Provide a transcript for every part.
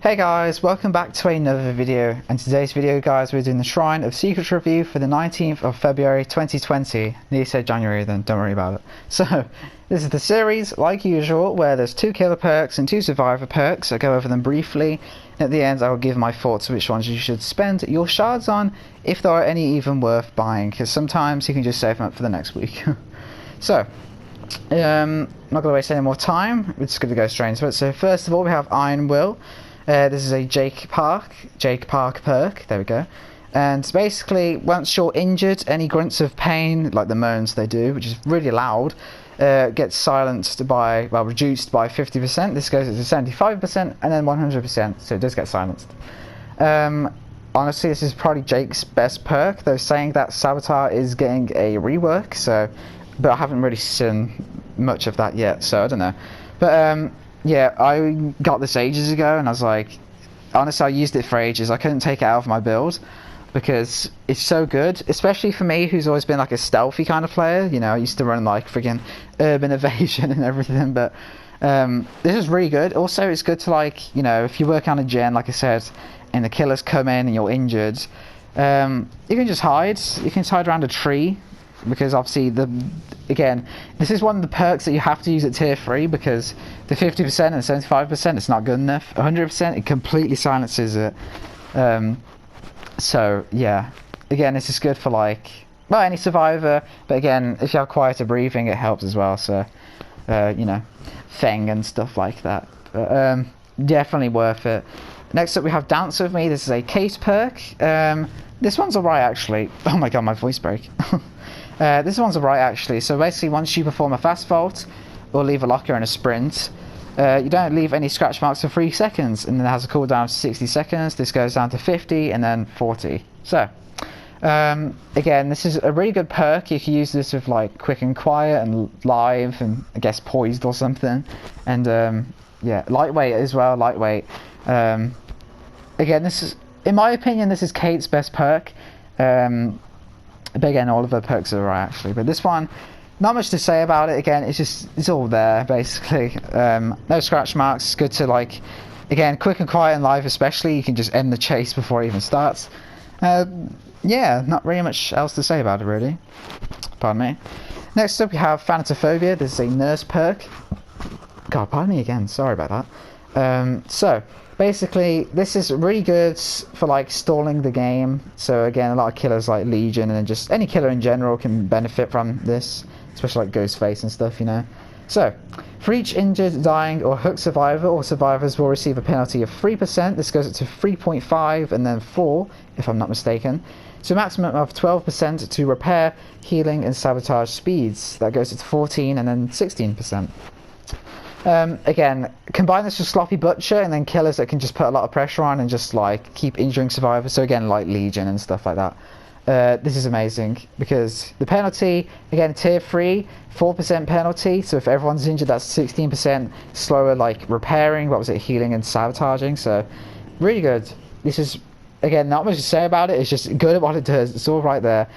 Hey guys, welcome back to another video, and today's video guys we're doing the Shrine of Secrets review for the 19th of February 2020. Nearly said January then, don't worry about it. So, this is the series, like usual, where there's 2 killer perks and 2 survivor perks. I'll go over them briefly, and at the end I will give my thoughts on which ones you should spend your shards on, if there are any even worth buying, because sometimes you can just save them up for the next week. So, I'm not going to waste any more time, we're just going to go straight into it. So first of all we have Iron Will. This is a Jake Park perk, there we go. And basically, once you're injured, any grunts of pain, like the moans they do, which is really loud, gets silenced by, well, reduced by 50%. This goes to 75% and then 100%, so it does get silenced. Honestly, this is probably Jake's best perk, though saying that Saboteur is getting a rework, but I haven't really seen much of that yet, so I don't know. But, yeah, I got this ages ago, and I was like, honestly, I used it for ages. I couldn't take it out of my build because it's so good, especially for me, who's always been like a stealthy kind of player. You know, I used to run like friggin' urban evasion and everything, but this is really good. Also, it's good to, like, you know, if you work on a gen, like I said, and the killers come in and you're injured, you can just hide. You can hide around a tree, because obviously again, this is one of the perks that you have to use at tier 3, because the 50% and 75% it's not good enough. 100% it completely silences it. So yeah, again, this is good for, like, well, any survivor, but again, if you have quieter breathing it helps as well, so you know, Feng and stuff like that. But definitely worth it. Next up we have Dance With Me. This is a case perk. This one's alright actually. Oh my god, my voice broke. This one's alright actually. So basically, once you perform a fast vault or leave a locker in a sprint, you don't leave any scratch marks for 3 seconds, and then it has a cooldown of 60 seconds. This goes down to 50 and then 40. So again, this is a really good perk. You can use this with like quick and quiet and live and I guess poised or something. And yeah, lightweight as well, lightweight. Again, this is, in my opinion, this is Kate's best perk. But again, all of her perks are right actually, but this one, not much to say about it. Again, it's all there basically. No scratch marks. It's good to, like, again, quick and quiet and live especially. You can just end the chase before it even starts. Yeah, not really much else to say about it really. Pardon me. Next up we have Fantaphobia. This is a nurse perk. God, pardon me again, sorry about that. So basically, this is really good for, like, stalling the game. So again, a lot of killers like Legion and just any killer in general can benefit from this, especially like Ghostface and stuff, you know. So, for each injured, dying or hooked survivor, all survivors will receive a penalty of 3%. This goes up to 3.5 and then 4, if I'm not mistaken. So a maximum of 12% to repair, healing and sabotage speeds. That goes up to 14 and then 16%. Again, combine this with Sloppy Butcher and then killers that can just put a lot of pressure on and just, like, keep injuring survivors. So again, like Legion and stuff like that. This is amazing because the penalty, again, tier 3, 4% penalty. So if everyone's injured, that's 16% slower, like, repairing, healing and sabotaging. So really good. This is, again, not much to say about it. It's just good at what it does. It's all right there.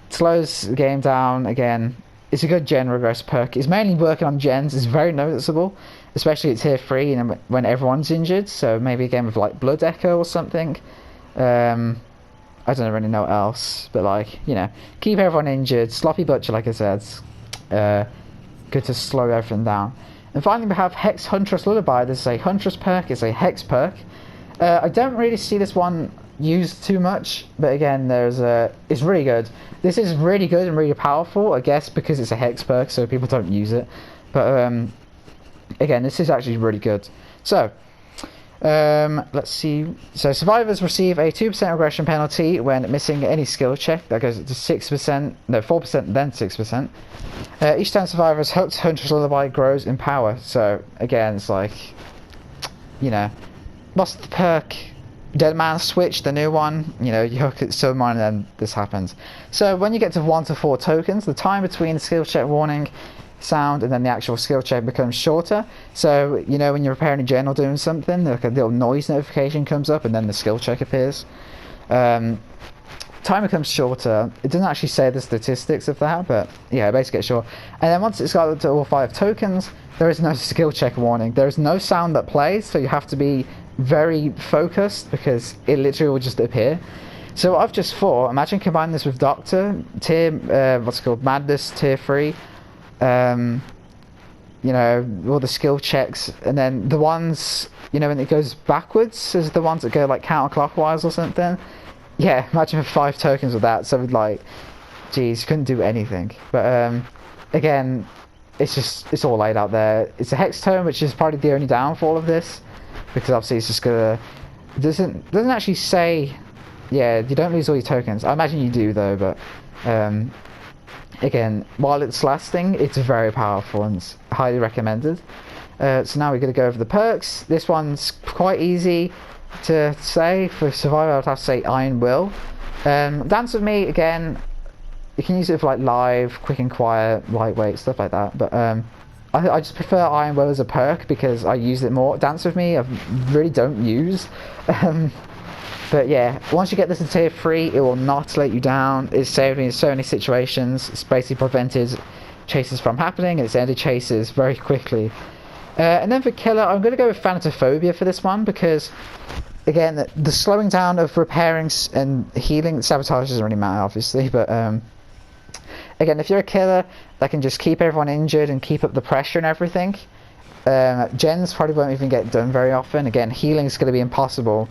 It slows the game down. Again, it's a good gen regress perk. It's mainly working on gens. It's very noticeable, especially at tier 3 and when everyone's injured. So maybe a game of, like, Blood Echo or something. I don't really know what else, but, like, you know, keep everyone injured. Sloppy Butcher, like I said, good to slow everything down. And finally we have Hex Huntress Lullaby. This is a Huntress perk. It's a Hex perk. I don't really see this one used too much, but again, it's really good. This is really good and really powerful, I guess because it's a Hex perk, so people don't use it. But again, this is actually really good. So let's see. So survivors receive a 2% aggression penalty when missing any skill check. That goes to 6%, no, 4%, then 6%. Each time survivor is hooked, Huntress Lullaby grows in power. So again, it's like, you know, lost the perk Dead Man Switch, the new one, you know, you hook it someone and then this happens. So when you get to 1 to 4 tokens, the time between the skill check warning sound and then the actual skill check becomes shorter. So, you know, when you're repairing a gen or doing something, like a little noise notification comes up and then the skill check appears. Time becomes shorter. It doesn't actually say the statistics of that, but yeah, basically it's short. And then once it's got up to all 5 tokens, there is no skill check warning. There is no sound that plays, so you have to be very focused because it literally will just appear. So I've just thought, imagine combining this with Doctor, tier, what's it called, Madness, tier 3, you know, all the skill checks, and then the ones, you know, when it goes backwards is the ones that go like counterclockwise or something. Yeah, imagine 5 tokens with that, so like, geez, couldn't do anything. But again, it's all laid out there. It's a hex tone, which is probably the only downfall of this, because obviously it's just gonna, doesn't actually say, yeah, you don't lose all your tokens. I imagine you do though, but again, while it's lasting, it's very powerful and it's highly recommended. So now we're going to go over the perks. This one's quite easy to say. For Survivor, I'd have to say Iron Will. Dance With Me, again, you can use it for like live, quick and quiet, lightweight, stuff like that. But I just prefer Iron Will as a perk because I use it more. Dance With Me, I really don't use. But yeah, once you get this to tier 3, it will not let you down. It's saved me in so many situations. It's basically prevented chases from happening, and it's ended chases very quickly. And then for killer, I'm going to go with Fantaphobia for this one, because again, the slowing down of repairing and healing, sabotage doesn't really matter obviously, but again, if you're a killer that can just keep everyone injured and keep up the pressure and everything, gens probably won't even get done very often. Again, healing is going to be impossible.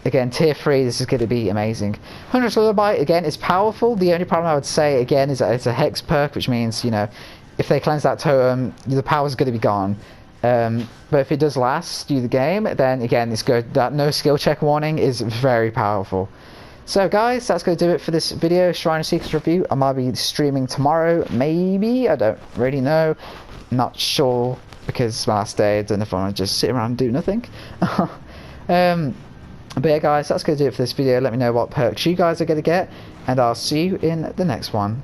Again, tier 3, this is going to be amazing. Huntress lullaby, again, is powerful. The only problem I would say, again, is that it's a hex perk, which means, you know, if they cleanse that totem, the power's going to be gone. But if it does last through the game, then again, it's good. That no skill check warning is very powerful. So guys, that's going to do it for this video, Shrine of Secrets review. I might be streaming tomorrow, maybe, I don't really know. Not sure, because it's my last day. I don't know if I want to just sit around and do nothing. But yeah guys, that's going to do it for this video. Let me know what perks you guys are going to get, and I'll see you in the next one.